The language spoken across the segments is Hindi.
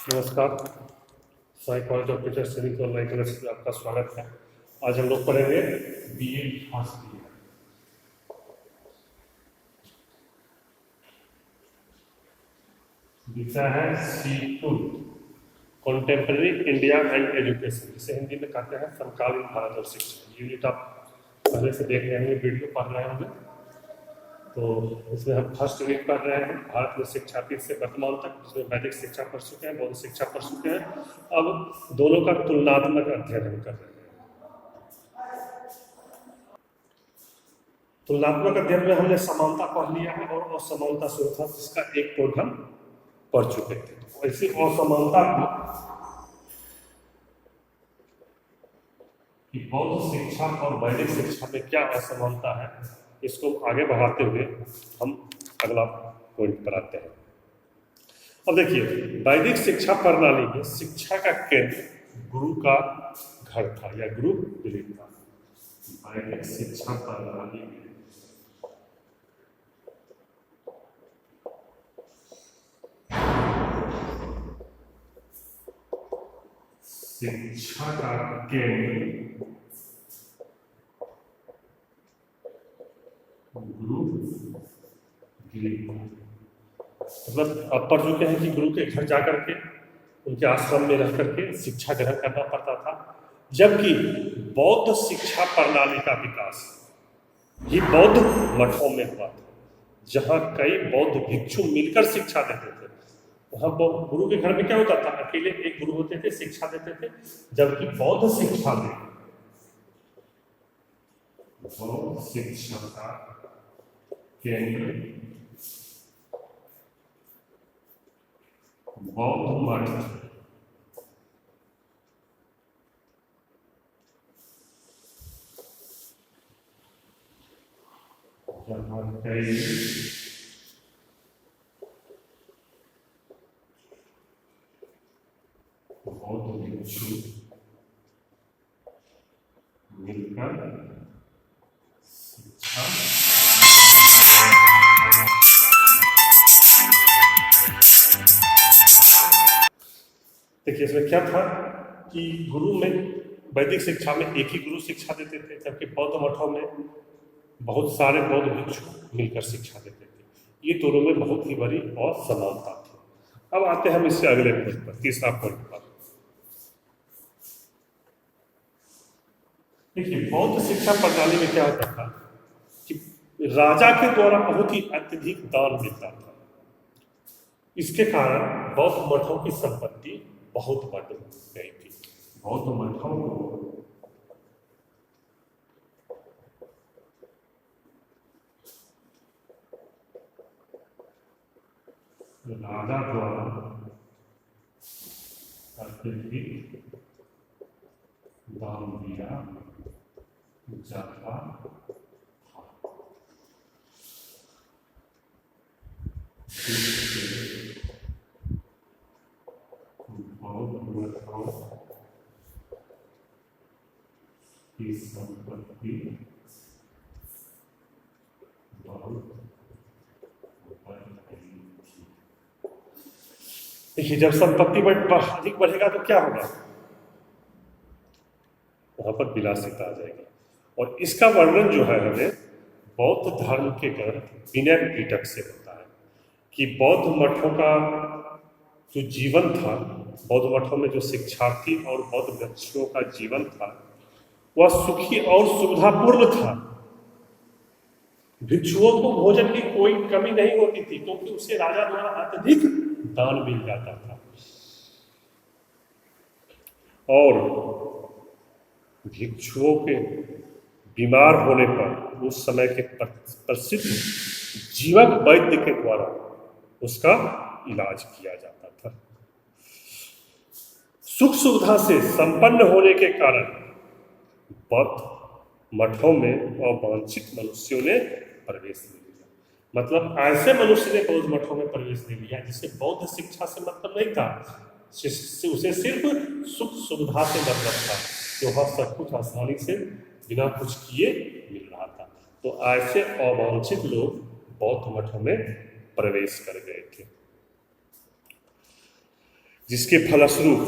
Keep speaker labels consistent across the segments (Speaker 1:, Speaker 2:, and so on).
Speaker 1: नमस्कार। Sai college of teacher training के ऑनलाइन क्लास में आपका स्वागत है। आज हम लोग पढ़ेंगे बीए फर्स्ट ईयर। विषय है C2 contemporary India and education, जिसे हिंदी में कहते हैं समकालीन भारत और शिक्षा। यूनिट आप पहले से देख रहे होंगे, वीडियो पढ़ रहे होंगे। तो इसमें हम फर्स्ट यूनिट पढ़ रहे हैं भारत में शिक्षा पीठ से वर्तमान तक, जिसमें वैदिक शिक्षा पढ़ चुके हैं, बौद्ध शिक्षा पढ़ चुके हैं। अब दोनों का तुलनात्मक अध्ययन हम कर रहे हैं। तुलनात्मक अध्ययन में हमने समानता पढ़ लिया है और असमानता स्वरूप जिसका एक कोड हम पढ़ चुके थे। ऐसी असमानता कि बौद्ध शिक्षा और वैदिक शिक्षा में क्या असमानता है, इसको आगे बढ़ाते हुए हम अगला पॉइंट पर आते हैं। अब देखिए, वैदिक शिक्षा प्रणाली में शिक्षा का केंद्र गुरु का घर था या गुरु गृह था। वैदिक शिक्षा प्रणाली में शिक्षा का केंद्र गुरु गृह, मतलब आप पढ़ चुके हैं कि गुरु के घर जाकर के उनके आश्रम में रह करके शिक्षा ग्रहण करना पड़ता था। जबकि बौद्ध शिक्षा प्रणाली का विकास ही बौद्ध मठों में हुआ था, जहाँ कई बौद्ध भिक्षु मिलकर शिक्षा देते थे। वहाँ गुरु के घर में क्या होता था, अकेले एक गुरु होते थे, शिक्षा देते थे। जबकि बौद्ध शिक्षा में बौद्ध शिक्षा का केंद्र बौद्ध मठ, जहाँ कई बौद्ध भिक्षु मिलकर शिक्षा देखिए, इसमें क्या था कि गुरु में वैदिक शिक्षा में एक ही गुरु शिक्षा देते थे, जबकि बौद्ध मठों में बहुत सारे बौद्ध भिक्षु मिलकर शिक्षा देते थे। ये दोनों में बहुत ही बड़ी असमानता थी। अब आते हैं हम इससे अगले पॉइंट पर, तीसरा पॉइंट पर। देखिए, बौद्ध शिक्षा प्रणाली में क्या होता था कि राजा के द्वारा बहुत ही अत्यधिक दान मिलता था। इसके कारण बौद्ध मठों की संपत्ति बहुत बढ़ गई थी। बौद्ध मठों को राजा द्वारा अत्यधिक दान दिया जाता था। बौद्ध मठों की संपत्ति बहुत बढ़ गई थी। देखिए, जब संपत्ति अधिक बढ़ेगा तो क्या होगा, वहां पर विलासिता आ जाएगी। और इसका वर्णन जो है हमें बौद्ध धर्म के ग्रंथ विनय पिटक से होता है कि बौद्ध मठों का जो जीवन था, बौद्ध मठों में जो शिक्षार्थी और बौद्ध भिक्षुओं का जीवन था, वह सुखी और सुविधापूर्ण था। भिक्षुओं को भोजन की कोई कमी नहीं होती थी, क्योंकि उसे राजा द्वारा अत्यधिक दान मिल जाता था। और भिक्षुओं के बीमार होने पर उस समय के प्रसिद्ध जीवक वैद्य के द्वारा उसका इलाज किया जाता था। सुख सुविधा से संपन्न होने के कारण बौद्ध मठों में अवांछित मनुष्यों ने प्रवेश ले लिया। मतलब ऐसे मनुष्य ने बौद्ध मठों में प्रवेश ले लिया जिसे बौद्ध शिक्षा से मतलब नहीं था, उसे सिर्फ सुख सुविधा से मतलब था, जो वह सब कुछ आसानी से बिना कुछ किए मिल रहा था। तो ऐसे अवांछित लोग बौद्ध मठों में प्रवेश कर गए थे। जिसके फलस्वरूप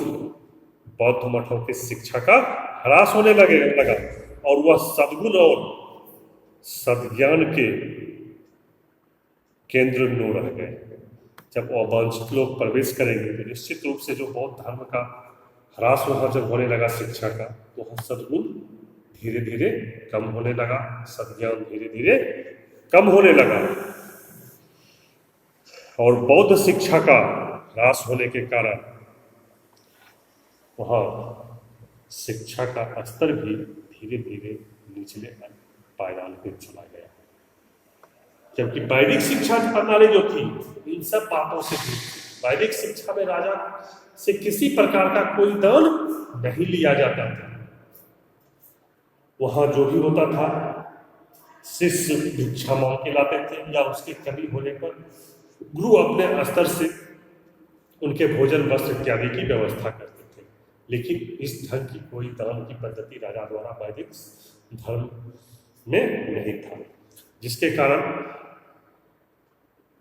Speaker 1: बौद्ध मठों की शिक्षा का ह्रास होने लगा और वह सद्गुण और सद्ज्ञान के केंद्र न रह गए। जब अवांछित लोग प्रवेश करेंगे तो निश्चित रूप से जो बौद्ध धर्म का ह्रास वहाँ जब होने लगा शिक्षा का, तो वहाँ सद्गुण धीरे धीरे कम होने लगा, सद्ज्ञान धीरे धीरे कम होने लगा और बौद्ध शिक्षा का ह्रास होने के कारण वहाँ शिक्षा का स्तर भी धीरे धीरे निचले पायदान पे चला गया। जबकि वैदिक शिक्षा प्रणाली जो थी इन सब बातों से दूर थी। वैदिक शिक्षा में राजा से किसी प्रकार का कोई दान नहीं लिया जाता था। वहां जो भी होता था शिष्य भिक्षा मांग के लाते थे या उसकी कमी होने पर गुरु अपने स्तर से उनके भोजन वस्त्र इत्यादि की व्यवस्था करते थे। लेकिन इस ढंग की कोई दान की पद्धति राजा द्वारा वैदिक धर्म में नहीं था, जिसके कारण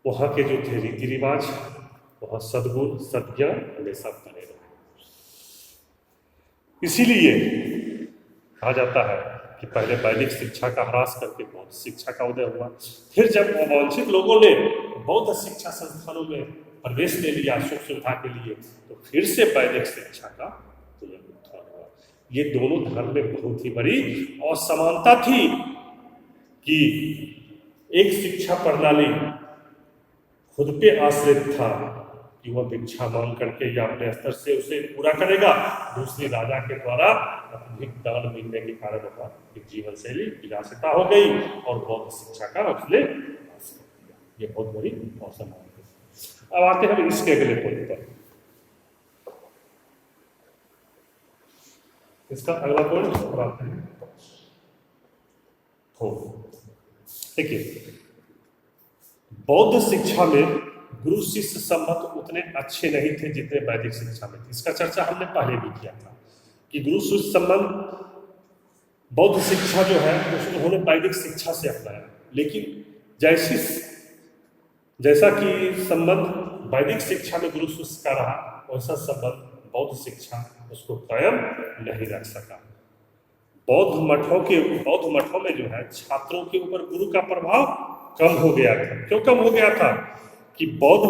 Speaker 1: वहाँ के जो थे रीति रिवाज, वहाँ सद्गुण सद्ज्ञान हमेशा बने रहे। इसीलिए कहा जाता है कि पहले वैदिक शिक्षा का ह्रास करके बौद्ध शिक्षा का उदय हुआ। फिर जब अवांछित लोगों ने बौद्ध शिक्षा संस्थानों में प्रवेश ले लिया सुख सुविधा के लिए, तो फिर से वैदिक शिक्षा का पुनरुत्थान हुआ। ये दोनों धर्म में बहुत ही बड़ी असमानता थी कि एक शिक्षा प्रणाली खुद पे आश्रित था कि वह भिक्षा मांग करके या अपने स्तर से उसे पूरा करेगा, दूसरी राजा के द्वारा अधिक दान मिलने के कारण वह एक जीवन शैली विलासिता हो गई और बौद्ध शिक्षा का उसने ये बहुत बड़ी असमानता। अब आते हैं इसके अगले पॉइंट पर। इसका अगला पॉइंट आते हैं देखिए, बौद्ध शिक्षा में गुरु शिष्य संबंध उतने अच्छे नहीं थे जितने वैदिक शिक्षा में थे। इसका चर्चा हमने पहले भी किया था कि गुरु शिष्य संबंध बौद्ध शिक्षा जो है उन्होंने वैदिक शिक्षा से अपनाया, लेकिन जैसा कि संबंध वैदिक शिक्षा में गुरु शिष्य का रहा, वैसा संबंध बौद्ध शिक्षा उसको कायम नहीं रख सका। बौद्ध मठों में जो है छात्रों के ऊपर गुरु का प्रभाव कम हो गया था। क्यों कम हो गया था कि बौद्ध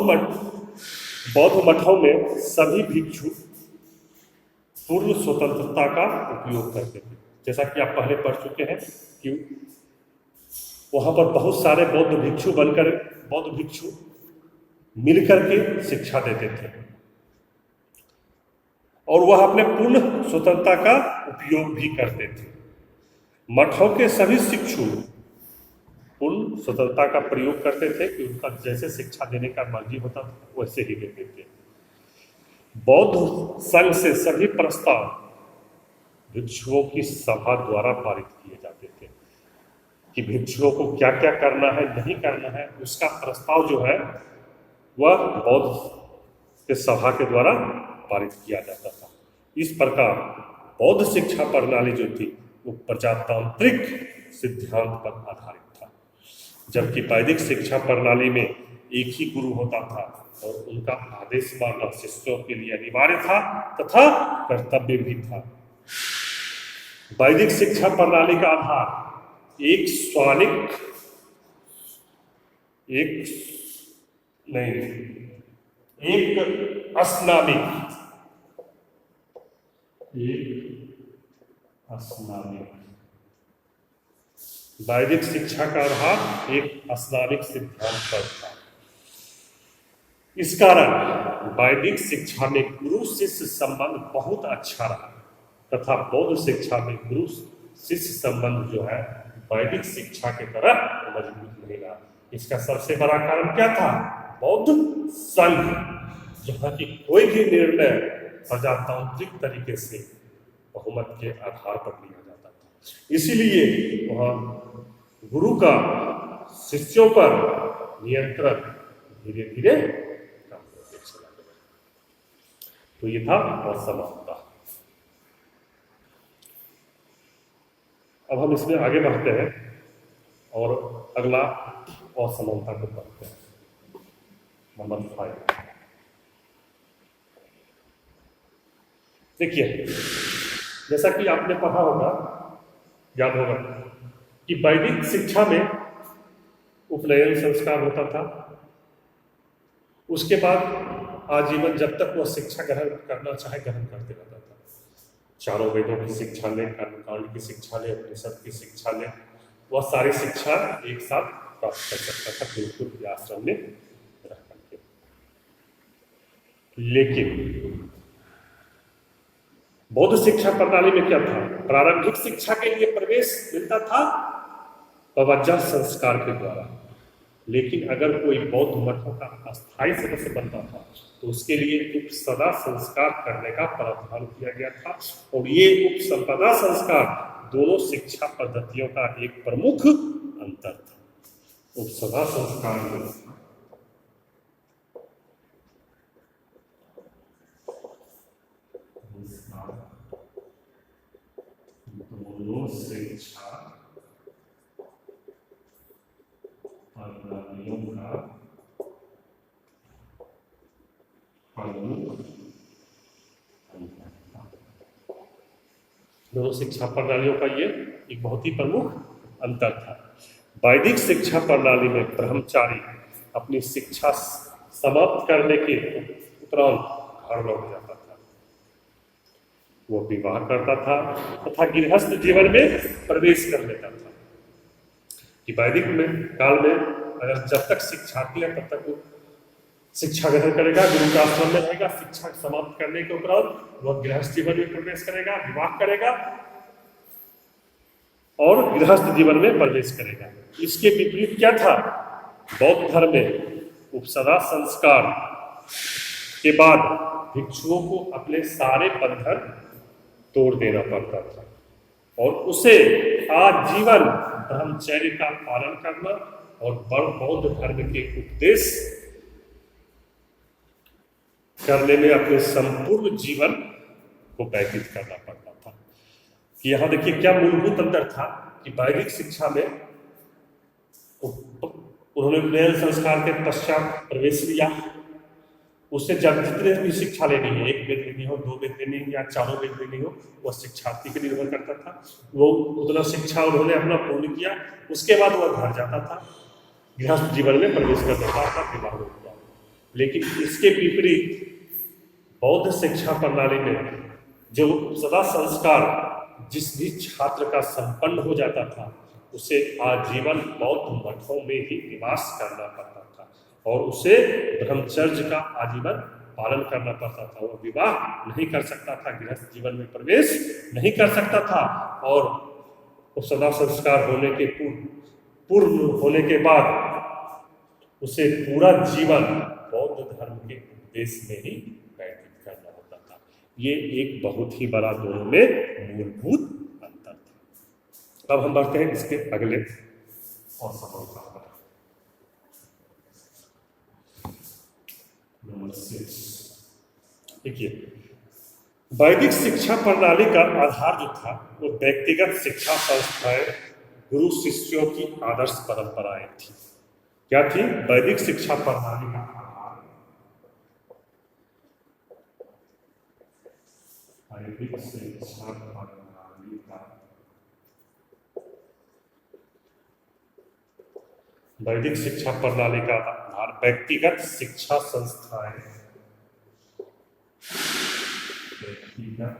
Speaker 1: मठों में सभी भिक्षु पूर्ण स्वतंत्रता का उपयोग करते थे। जैसा कि आप पहले पढ़ चुके हैं कि वहां पर बहुत सारे बौद्ध भिक्षु मिलकर के शिक्षा देते थे और वह अपने पूर्ण स्वतंत्रता का उपयोग भी करते थे। मठों के सभी शिक्षु पूर्ण स्वतंत्रता का प्रयोग करते थे कि उनका जैसे शिक्षा देने का मर्जी होता था वैसे ही देते थे। बौद्ध संघ से सभी प्रस्ताव भिक्षुओं की सभा द्वारा पारित किए जाते थे कि भिक्षुओं को क्या क्या करना है नहीं करना है, उसका प्रस्ताव जो है वह बौद्ध के सभा के द्वारा पारित किया जाता था। इस प्रकार बौद्ध शिक्षा प्रणाली जो थी वो प्रजातांत्रिक सिद्धांत पर आधारित था, जबकि वैदिक शिक्षा प्रणाली में एक ही गुरु होता था और उनका आदेश मानना शिष्यों के लिए अनिवार्य था तथा कर्तव्य भी था। वैदिक शिक्षा प्रणाली का आधार एक अस्नामिक वैदिक शिक्षा का आधार एक अस्नामिक सिद्धांत पर था। इस कारण वैदिक शिक्षा में गुरु शिष्य संबंध बहुत अच्छा रहा तथा बौद्ध शिक्षा में गुरु शिष्य संबंध जो है वैदिक शिक्षा के तरह मजबूत नहीं रहा। इसका सबसे बड़ा कारण क्या था? बौद्ध संघ, जहाँ की कोई भी निर्णय प्रजातांत्रिक तरीके से बहुमत के आधार पर लिया जाता था। इसीलिए वहाँ गुरु का शिष्यों पर नियंत्रण धीरे धीरे कम होते चला गया। तो ये था असमानता। अब हम इसमें आगे बढ़ते हैं और अगला असमानता को पढ़ते हैं, नंबर 5। देखिए, जैसा कि आपने पढ़ा होगा, याद होगा कि वैदिक शिक्षा में उपनयन संस्कार होता था। उसके बाद आजीवन जब तक वह शिक्षा ग्रहण करना चाहे ग्रहण करते रहता था। चारों वेदों की शिक्षा ले, कर्मकांड की शिक्षा ले, उपनिषद की शिक्षा ले, वह सारी शिक्षा एक साथ प्राप्त कर सकता था गुरुकुल या आश्रम में रह करके। लेकिन बौद्ध शिक्षा प्रणाली में क्या था? प्रारंभिक शिक्षा के लिए प्रवेश मिलता था तवज्जह संस्कार के द्वारा, लेकिन अगर कोई बौद्ध मठों का अस्थायी सदस्य बनता था तो उसके लिए उपसदा संस्कार करने का प्रावधान किया गया था। और ये उपसंपदा संस्कार दोनों शिक्षा पद्धतियों का एक प्रमुख अंतर था। उपसदा संस्कार में दोनों शिक्षा प्रणालियों का प्रमुख दोनों शिक्षा प्रणालियों का ये एक बहुत ही प्रमुख अंतर था। वैदिक शिक्षा प्रणाली में ब्रह्मचारी अपनी शिक्षा समाप्त करने के उपरांत घर लौट जाता था। वो विवाह करता था तथा गृहस्थ जीवन में प्रवेश कर लेता था। कि वैदिक में काल में अगर जब तक शिक्षार्थी है तब तक वो शिक्षा ग्रहण करेगा, गुरु का आश्रम में रहेगा। शिक्षा समाप्त करने के उपरांत वह गृहस्थ जीवन में प्रवेश करेगा, विवाह करेगा और गृहस्थ जीवन में प्रवेश करेगा। इसके विपरीत क्या था? बौद्ध धर्म में उपसदा संस्कार के बाद भिक्षुओं को अपने सारे बंधन तोड़ देना पड़ता था और उसे आजीवन ब्रह्मचर्य का पालन करना और बौद्ध धर्म के उपदेश करने में अपने संपूर्ण जीवन को व्यतीत करना पड़ता था। कि यहाँ देखिए क्या मूलभूत अंतर था कि वैदिक शिक्षा में उन्होंने उपनयन संस्कार के पश्चात प्रवेश लिया। उससे जब जितने भी शिक्षा लेनी है, एक वेद लेनी हो, दो वेद लेनी हो या चारों वेद लेनी हो, वह शिक्षार्थी पर निर्भर करता था। वो उतना शिक्षा उन्होंने अपना पूर्ण किया, उसके बाद वह घर जाता था, गृहस्थ जीवन में प्रवेश कर देता था, विवाह हो गया। लेकिन इसके विपरीत बौद्ध शिक्षा प्रणाली में जो सदा संस्कार जिस भी छात्र का संपन्न हो जाता था उसे आजीवन बौद्ध मठों में ही निवास करना पड़ता था और उसे ब्रह्मचर्य का आजीवन पालन करना पड़ता था। वो विवाह नहीं कर सकता था, गृहस्थ जीवन में प्रवेश नहीं कर सकता था और सदा संस्कार होने के पूर्ण होने के बाद उसे पूरा जीवन बौद्ध धर्म के उपदेश में ही व्यतीत करना होता था। ये एक बहुत ही बड़ा दोनों में मूलभूत अंतर था। अब हम बढ़ते हैं इसके अगले और सवाल का। नंबर 6 देखिए, वैदिक शिक्षा प्रणाली का आधार जो था वो व्यक्तिगत शिक्षा संस्थाएं, गुरु शिष्यों की आदर्श परंपराएं थी। क्या थी? वैदिक शिक्षा प्रणाली का आधार वैदिक शिक्षा प्रणाली का वैदिक शिक्षा प्रणाली का आधार व्यक्तिगत शिक्षा संस्थाएं, व्यक्तिगत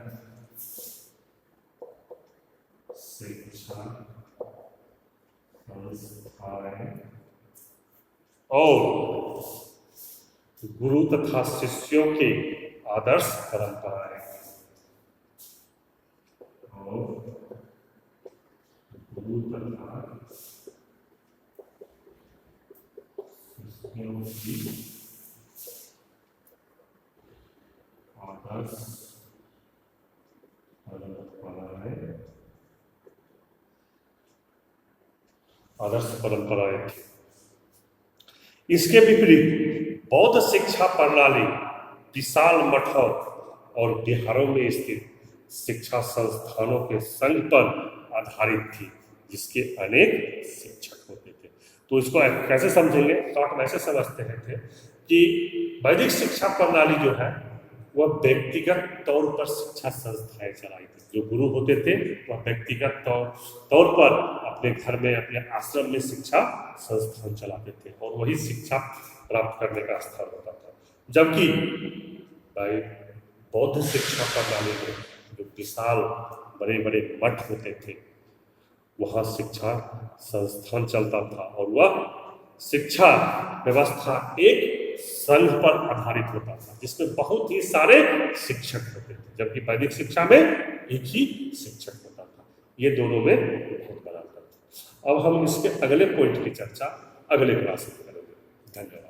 Speaker 1: शिक्षा संस्थाएं और गुरु तथा शिष्यों के आदर्श परंपराएं और गुरु तथा शिष्यों की आदर्श परंपराएं थी। इसके विपरीत बौद्ध शिक्षा प्रणाली विशाल मठों और बिहारों में स्थित शिक्षा संस्थानों के संघ पर आधारित थी, जिसके अनेक शिक्षक होते थे। तो इसको कैसे समझेंगे? शॉर्ट में ऐसे समझते हैं थे कि वैदिक शिक्षा प्रणाली जो है वह व्यक्तिगत तौर पर शिक्षा संस्थाएं चलाई थी। जो गुरु होते थे वह व्यक्तिगत तौर पर अपने घर में, अपने आश्रम में शिक्षा संस्थान चलाते थे और वही शिक्षा प्राप्त करने का स्थान होता था। जबकि भाई बौद्ध शिक्षा प्रणाली में जो विशाल बड़े बड़े मठ होते थे, वहाँ शिक्षा संस्थान चलता था और वह शिक्षा व्यवस्था एक संघ पर आधारित होता था जिसमें बहुत ही सारे शिक्षक होते थे, जबकि वैदिक शिक्षा में एक ही शिक्षक होता था। ये दोनों में बहुत बड़ा अंतर था। अब हम इसके अगले पॉइंट की चर्चा अगले क्लास में करेंगे। धन्यवाद।